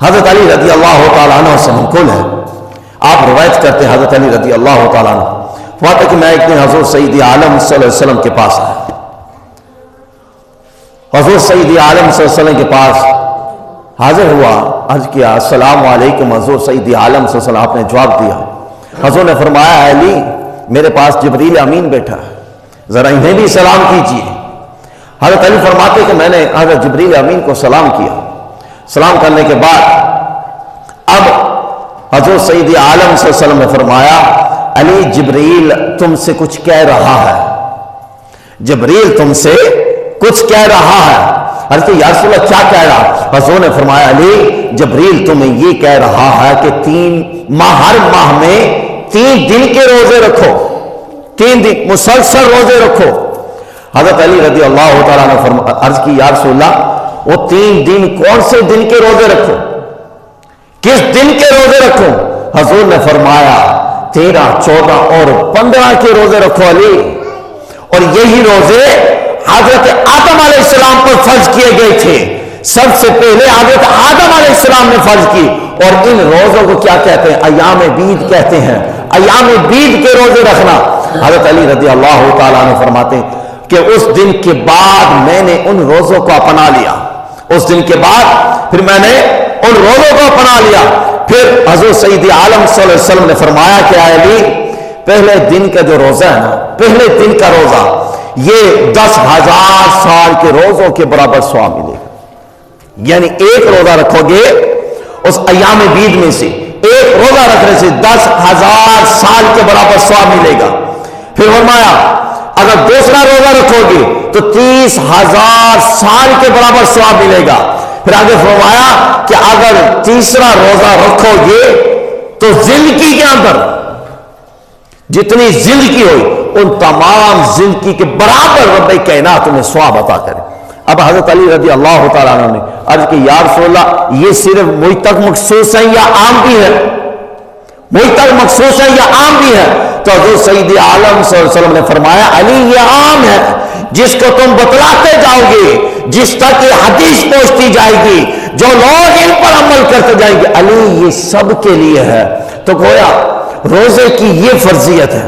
حضرت علی رضی اللہ تعالیٰ عنہ سے منقول ہے، آپ روایت کرتے ہیں حضرت علی رضی اللہ تعالیٰ عنہ فرماتے کہ میں ایک دن حضور سید عالم صلی اللہ علیہ وسلم کے پاس آیا۔ حضور سید عالم صلی اللہ علیہ وسلم کے پاس حاضر ہوا، عرض کیا السلام علیکم حضور سید عالم صلی اللہ علیہ وسلم۔ آپ نے جواب دیا۔ حضور نے فرمایا علی میرے پاس جبریل امین بیٹھا ہے، ذرا انہیں بھی سلام کیجیے۔ حضرت علی فرماتے کہ میں نے حضرت جبریل امین کو سلام کیا۔ سلام کرنے کے بعد اب حضور سید عالم صلی اللہ علیہ وسلم نے فرمایا علی جبریل تم سے کچھ کہہ رہا ہے، جبریل تم سے کچھ کہہ رہا ہے۔ حضرت یا رسول اللہ کیا کہہ رہا؟ حضور نے فرمایا علی جبریل تمہیں یہ کہہ رہا ہے کہ ہر ماہ میں 3 دن کے روزے رکھو، 3 دن مسلسل روزے رکھو۔ حضرت علی رضی اللہ تعالیٰ نے عرض کی یا رسول اللہ وہ 3 دن کون سے دن کے روزے رکھو، کس دن کے روزے رکھو؟ حضور نے فرمایا 13، 14 اور 15 کے روزے رکھو علی۔ اور یہی روزے حضرت آدم علیہ السلام پر فرض کیے گئے تھے، سب سے پہلے حضرت آدم علیہ السلام نے فرض کی۔ اور ان روزوں کو کیا کہتے ہیں؟ ایام بید کہتے ہیں، ایام بید کے روزے رکھنا۔ حضرت علی رضی اللہ تعالیٰ عنہ فرماتے ہیں کہ اس دن کے بعد میں نے ان روزوں کو اپنا لیا، اس دن کے بعد پھر میں نے ان روزوں کو اپنا لیا۔ پھر حضور سید عالم صلی اللہ علیہ وسلم نے فرمایا کہ اے علی پہلے دن کا جو روزہ ہے نا، پہلے دن کا روزہ یہ 10,000 سال کے روزوں کے برابر ثواب ملے گا۔ یعنی ایک روزہ رکھو گے اس ایام بید میں سے، ایک روزہ رکھنے سے 10,000 سال کے برابر ثواب ملے گا۔ پھر فرمایا اگر دوسرا روزہ رکھو گے تو 30,000 سال کے برابر ثواب ملے گا۔ پھر آگے فرمایا کہ اگر تیسرا روزہ رکھو گے تو زندگی کے اندر جتنی زندگی ہوئی ان تمام زندگی کے برابر رب کائنات تمہیں ثواب عطا کرے۔ اب حضرت علی رضی اللہ تعالیٰ عنہ نے عرض کی یا رسول اللہ یہ صرف مجھ تک مخصوص ہے یا عام بھی ہے؟ مجھ تک مخصوص ہے یا عام بھی ہے؟ تو حضور سید عالم صلی اللہ علیہ وسلم نے فرمایا علی یہ عام ہے، جس کو تم بتلاتے جاؤ گے، جس تک یہ حدیث پہنچتی جائے گی، جو لوگ ان پر عمل کرتے جائیں گے، علی یہ سب کے لیے ہے۔ تو گویا روزے کی یہ فرضیت ہے